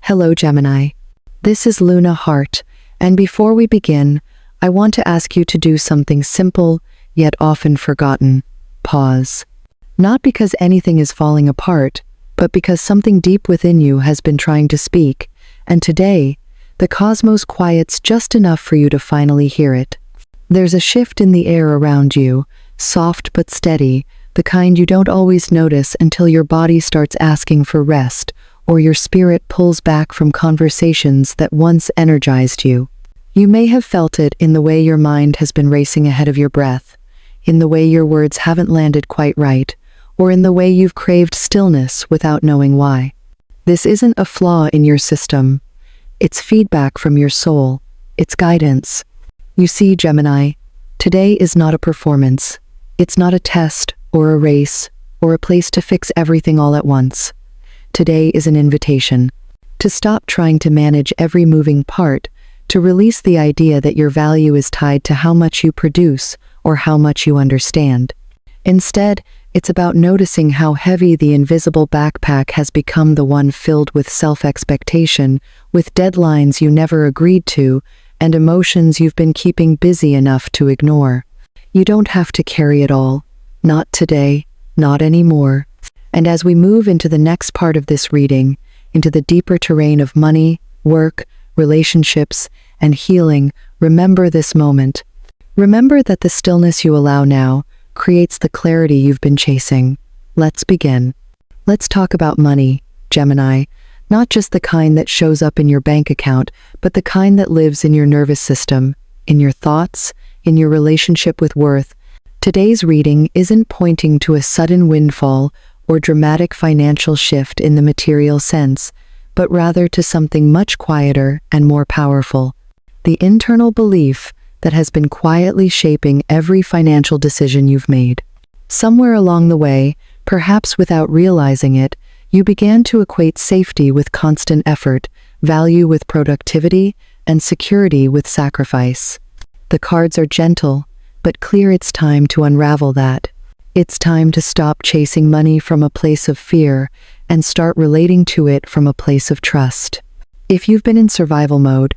Hello, Gemini. This is Luna Heart, and before we begin, I want to ask you to do something simple, yet often forgotten. Pause. Not because anything is falling apart, but because something deep within you has been trying to speak, and today, the cosmos quiets just enough for you to finally hear it. There's a shift in the air around you, soft but steady, the kind you don't always notice until your body starts asking for rest, or your spirit pulls back from conversations that once energized you. You may have felt it in the way your mind has been racing ahead of your breath, in the way your words haven't landed quite right, or in the way you've craved stillness without knowing why. This isn't a flaw in your system. It's feedback from your soul. It's guidance. You see, Gemini, today is not a performance. It's not a test or a race or a place to fix everything all at once. Today is an invitation to stop trying to manage every moving part, to release the idea that your value is tied to how much you produce or how much you understand. Instead, it's about noticing how heavy the invisible backpack has become, the one filled with self-expectation, with deadlines you never agreed to, and emotions you've been keeping busy enough to ignore. You don't have to carry it all. Not today, not anymore. And as we move into the next part of this reading, into the deeper terrain of money, work, relationships, and healing, remember this moment. Remember that the stillness you allow now creates the clarity you've been chasing. Let's begin. Let's talk about money, Gemini. Not just the kind that shows up in your bank account, but the kind that lives in your nervous system, in your thoughts, in your relationship with worth. Today's reading isn't pointing to a sudden windfall or dramatic financial shift in the material sense, but rather to something much quieter and more powerful. The internal belief that has been quietly shaping every financial decision you've made. Somewhere along the way, perhaps without realizing it, you began to equate safety with constant effort, value with productivity, and security with sacrifice. The cards are gentle, but clear. It's time to unravel that. It's time to stop chasing money from a place of fear and start relating to it from a place of trust. If you've been in survival mode,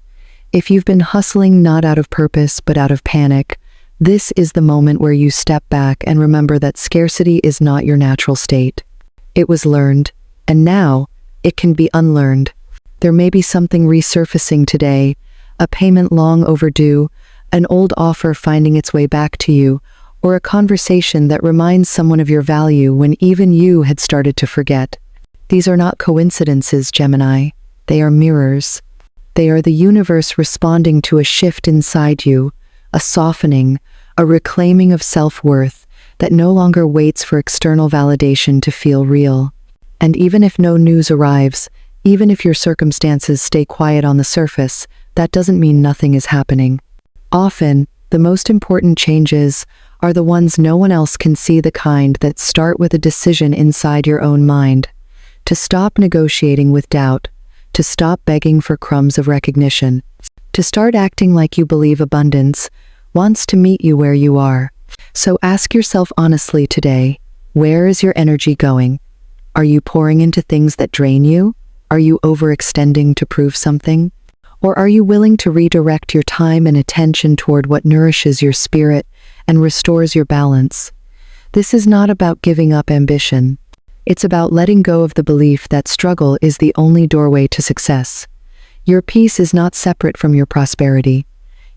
if you've been hustling not out of purpose but out of panic, this is the moment where you step back and remember that scarcity is not your natural state. It was learned, and now it can be unlearned. There may be something resurfacing today, a payment long overdue, an old offer finding its way back to you, or a conversation that reminds someone of your value when even you had started to forget. These are not coincidences, Gemini. They are mirrors. They are the universe responding to a shift inside you, a softening, a reclaiming of self-worth that no longer waits for external validation to feel real. And even if no news arrives, even if your circumstances stay quiet on the surface, that doesn't mean nothing is happening. Often, the most important changes are the ones no one else can see, the kind that start with a decision inside your own mind. To stop negotiating with doubt, to stop begging for crumbs of recognition, to start acting like you believe abundance wants to meet you where you are. So ask yourself honestly today, where is your energy going? Are you pouring into things that drain you? Are you overextending to prove something? Or are you willing to redirect your time and attention toward what nourishes your spirit and restores your balance? This is not about giving up ambition. It's about letting go of the belief that struggle is the only doorway to success. Your peace is not separate from your prosperity.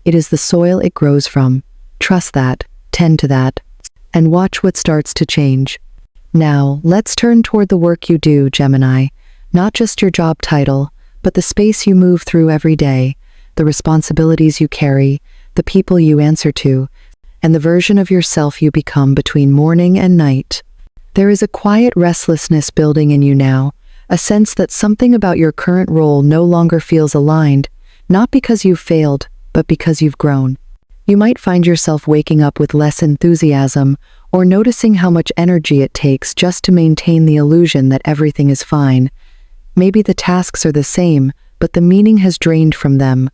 It is the soil it grows from. Trust that, tend to that, and watch what starts to change. Now, let's turn toward the work you do, Gemini. Not just your job title, but the space you move through every day, the responsibilities you carry, the people you answer to, and the version of yourself you become between morning and night. There is a quiet restlessness building in you now, a sense that something about your current role no longer feels aligned, not because you've failed, but because you've grown. You might find yourself waking up with less enthusiasm, or noticing how much energy it takes just to maintain the illusion that everything is fine. Maybe the tasks are the same, but the meaning has drained from them.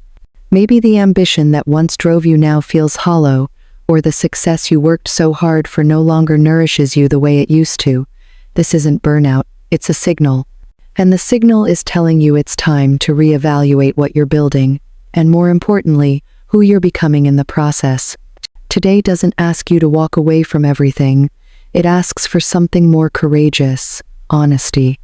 Maybe the ambition that once drove you now feels hollow, or the success you worked so hard for no longer nourishes you the way it used to. This isn't burnout, it's a signal. And the signal is telling you it's time to reevaluate what you're building, and more importantly, who you're becoming in the process. Today doesn't ask you to walk away from everything. It asks for something more courageous: honesty.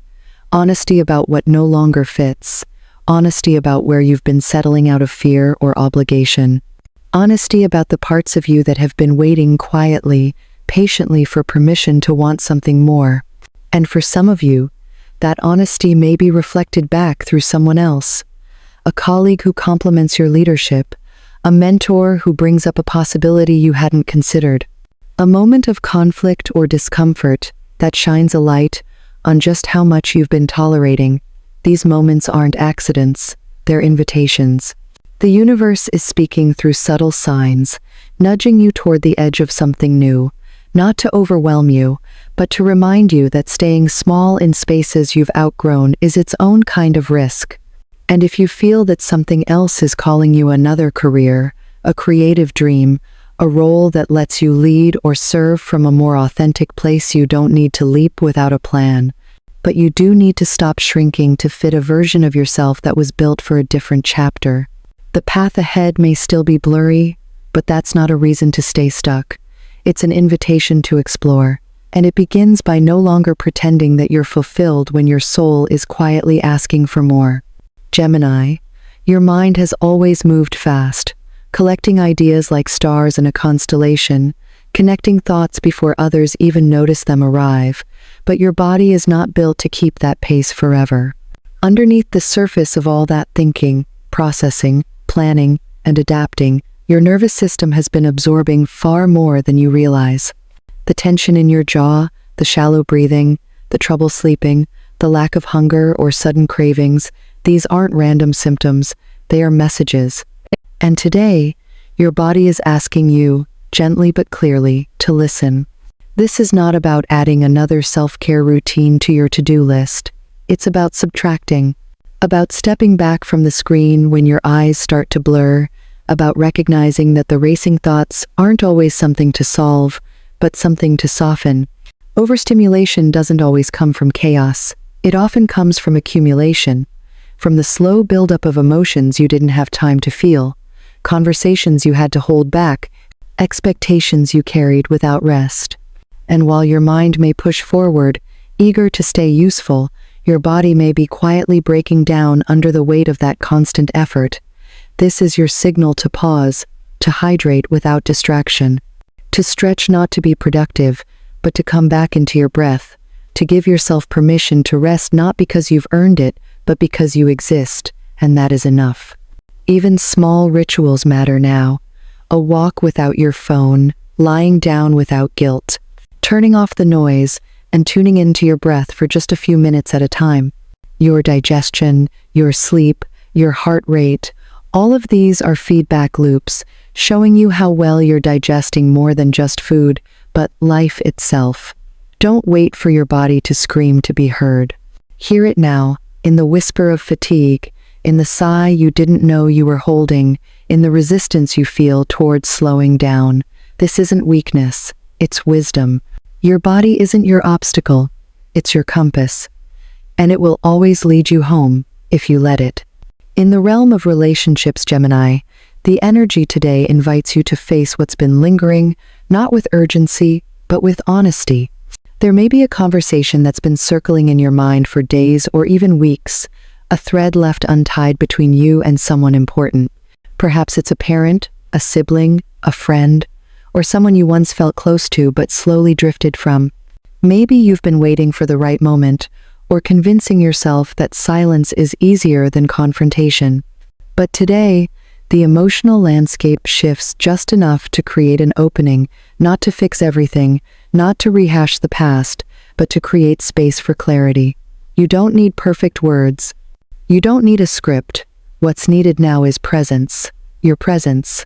Honesty about what no longer fits. Honesty about where you've been settling out of fear or obligation. Honesty about the parts of you that have been waiting quietly, patiently for permission to want something more. And for some of you, that honesty may be reflected back through someone else. A colleague who compliments your leadership. A mentor who brings up a possibility you hadn't considered. A moment of conflict or discomfort that shines a light on just how much you've been tolerating. These moments aren't accidents, they're invitations. The universe is speaking through subtle signs, nudging you toward the edge of something new, not to overwhelm you, but to remind you that staying small in spaces you've outgrown is its own kind of risk. And if you feel that something else is calling you, another career, a creative dream, a role that lets you lead or serve from a more authentic place, you don't need to leap without a plan. But you do need to stop shrinking to fit a version of yourself that was built for a different chapter. The path ahead may still be blurry, but that's not a reason to stay stuck. It's an invitation to explore, and it begins by no longer pretending that you're fulfilled when your soul is quietly asking for more. Gemini, your mind has always moved fast, collecting ideas like stars in a constellation, connecting thoughts before others even notice them arrive, but your body is not built to keep that pace forever. Underneath the surface of all that thinking, processing, planning, and adapting, your nervous system has been absorbing far more than you realize. The tension in your jaw, the shallow breathing, the trouble sleeping, the lack of hunger or sudden cravings, these aren't random symptoms, they are messages. And today, your body is asking you, gently but clearly, to listen. This is not about adding another self-care routine to your to-do list. It's about subtracting, about stepping back from the screen when your eyes start to blur, about recognizing that the racing thoughts aren't always something to solve, but something to soften. Overstimulation doesn't always come from chaos. It often comes from accumulation, from the slow buildup of emotions you didn't have time to feel, conversations you had to hold back, expectations you carried without rest. And while your mind may push forward, eager to stay useful, your body may be quietly breaking down under the weight of that constant effort. This is your signal to pause, to hydrate without distraction, to stretch, not to be productive, but to come back into your breath, to give yourself permission to rest, not because you've earned it, but because you exist, and that is enough. Even small rituals matter now. A walk without your phone, lying down without guilt, turning off the noise, and tuning into your breath for just a few minutes at a time. Your digestion, your sleep, your heart rate, all of these are feedback loops, showing you how well you're digesting more than just food, but life itself. Don't wait for your body to scream to be heard. Hear it now, in the whisper of fatigue, in the sigh you didn't know you were holding, in the resistance you feel towards slowing down. This isn't weakness, it's wisdom. Your body isn't your obstacle, it's your compass. And it will always lead you home, if you let it. In the realm of relationships, Gemini, the energy today invites you to face what's been lingering, not with urgency, but with honesty. There may be a conversation that's been circling in your mind for days or even weeks, a thread left untied between you and someone important. Perhaps it's a parent, a sibling, a friend, or someone you once felt close to but slowly drifted from. Maybe you've been waiting for the right moment, or convincing yourself that silence is easier than confrontation. But today, the emotional landscape shifts just enough to create an opening, not to fix everything, not to rehash the past, but to create space for clarity. You don't need perfect words. You don't need a script. What's needed now is presence, your presence.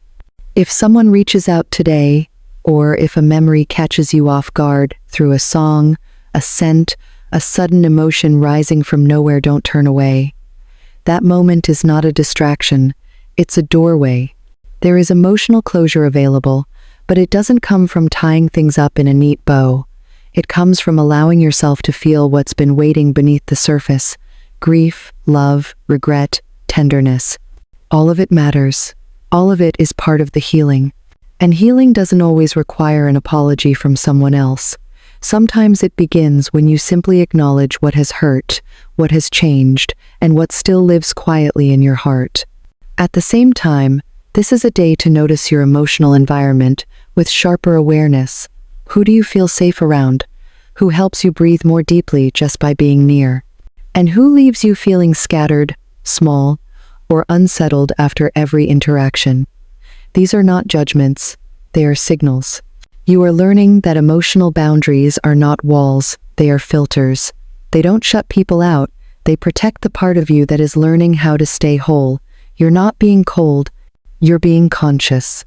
If someone reaches out today, or if a memory catches you off guard through a song, a scent, a sudden emotion rising from nowhere, don't turn away. That moment is not a distraction, it's a doorway. There is emotional closure available, but it doesn't come from tying things up in a neat bow. It comes from allowing yourself to feel what's been waiting beneath the surface, grief, love, regret, tenderness. All of it matters. All of it is part of the healing. And healing doesn't always require an apology from someone else. Sometimes it begins when you simply acknowledge what has hurt, what has changed, and what still lives quietly in your heart. At the same time, this is a day to notice your emotional environment with sharper awareness. Who do you feel safe around? Who helps you breathe more deeply just by being near? And who leaves you feeling scattered, small, or unsettled after every interaction? These are not judgments, they are signals. You are learning that emotional boundaries are not walls, they are filters. They don't shut people out, they protect the part of you that is learning how to stay whole. You're not being cold, you're being conscious.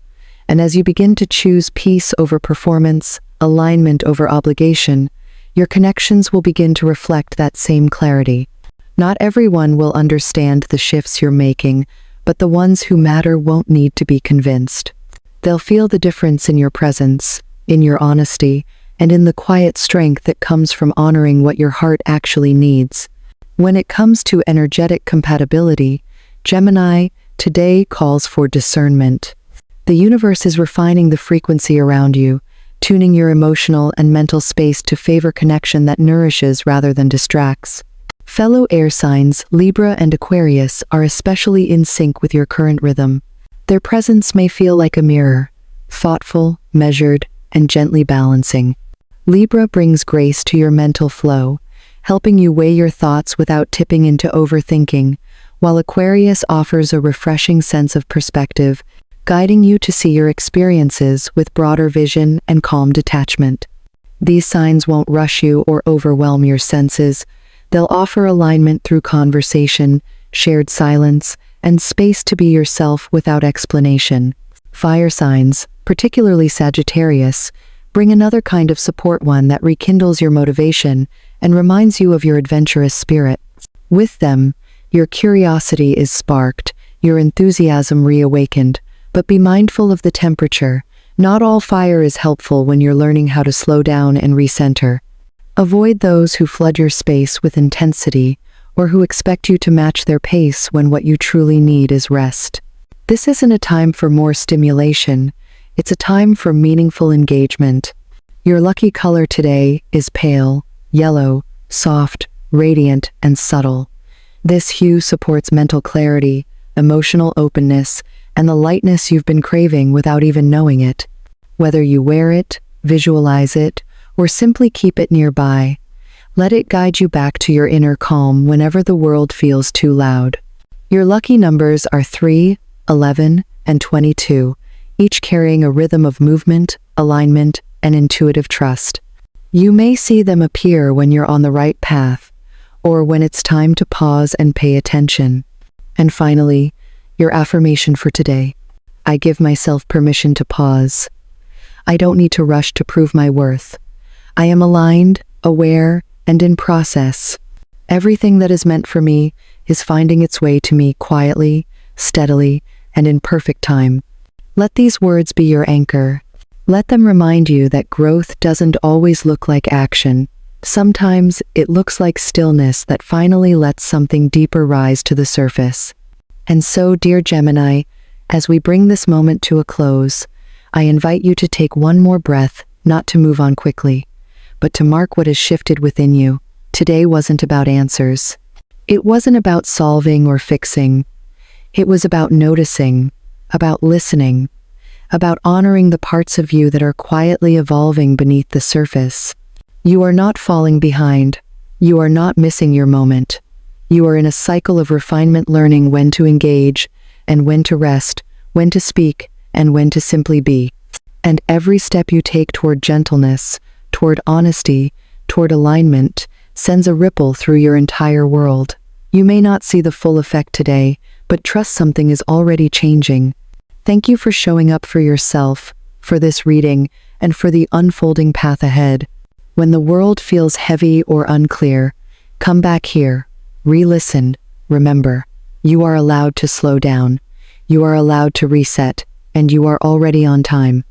And as you begin to choose peace over performance, alignment over obligation, your connections will begin to reflect that same clarity. Not everyone will understand the shifts you're making, but the ones who matter won't need to be convinced. They'll feel the difference in your presence, in your honesty, and in the quiet strength that comes from honoring what your heart actually needs. When it comes to energetic compatibility, Gemini today calls for discernment. The universe is refining the frequency around you, tuning your emotional and mental space to favor connection that nourishes rather than distracts. Fellow air signs, Libra and Aquarius, are especially in sync with your current rhythm. Their presence may feel like a mirror, thoughtful, measured, and gently balancing. Libra brings grace to your mental flow, helping you weigh your thoughts without tipping into overthinking, while Aquarius offers a refreshing sense of perspective, guiding you to see your experiences with broader vision and calm detachment. These signs won't rush you or overwhelm your senses. They'll offer alignment through conversation, shared silence, and space to be yourself without explanation. Fire signs, particularly Sagittarius, bring another kind of support, one that rekindles your motivation and reminds you of your adventurous spirit. With them, your curiosity is sparked, your enthusiasm reawakened, but be mindful of the temperature. Not all fire is helpful when you're learning how to slow down and recenter. Avoid those who flood your space with intensity or who expect you to match their pace when what you truly need is rest. This isn't a time for more stimulation, it's a time for meaningful engagement. Your lucky color today is pale, yellow, soft, radiant, and subtle. This hue supports mental clarity, emotional openness, and the lightness you've been craving without even knowing it. Whether you wear it, visualize it, or simply keep it nearby, let it guide you back to your inner calm whenever the world feels too loud. Your lucky numbers are 3, 11, and 22, each carrying a rhythm of movement, alignment, and intuitive trust. You may see them appear when you're on the right path, or when it's time to pause and pay attention. And finally, your affirmation for today. I give myself permission to pause. I don't need to rush to prove my worth. I am aligned, aware, and in process. Everything that is meant for me is finding its way to me quietly, steadily, and in perfect time. Let these words be your anchor. Let them remind you that growth doesn't always look like action. Sometimes it looks like stillness that finally lets something deeper rise to the surface. And so, dear Gemini, as we bring this moment to a close, I invite you to take one more breath, not to move on quickly, but to mark what has shifted within you. Today wasn't about answers. It wasn't about solving or fixing. It was about noticing, about listening, about honoring the parts of you that are quietly evolving beneath the surface. You are not falling behind. You are not missing your moment. You are in a cycle of refinement, learning when to engage and when to rest, when to speak and when to simply be. And every step you take toward gentleness, toward honesty, toward alignment, sends a ripple through your entire world. You may not see the full effect today, but trust something is already changing. Thank you for showing up for yourself, for this reading, and for the unfolding path ahead. When the world feels heavy or unclear, come back here, re-listen. Remember, you are allowed to slow down, you are allowed to reset, and you are already on time.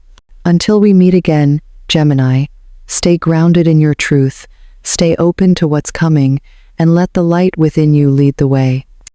Until we meet again, Gemini, stay grounded in your truth, stay open to what's coming, and let the light within you lead the way.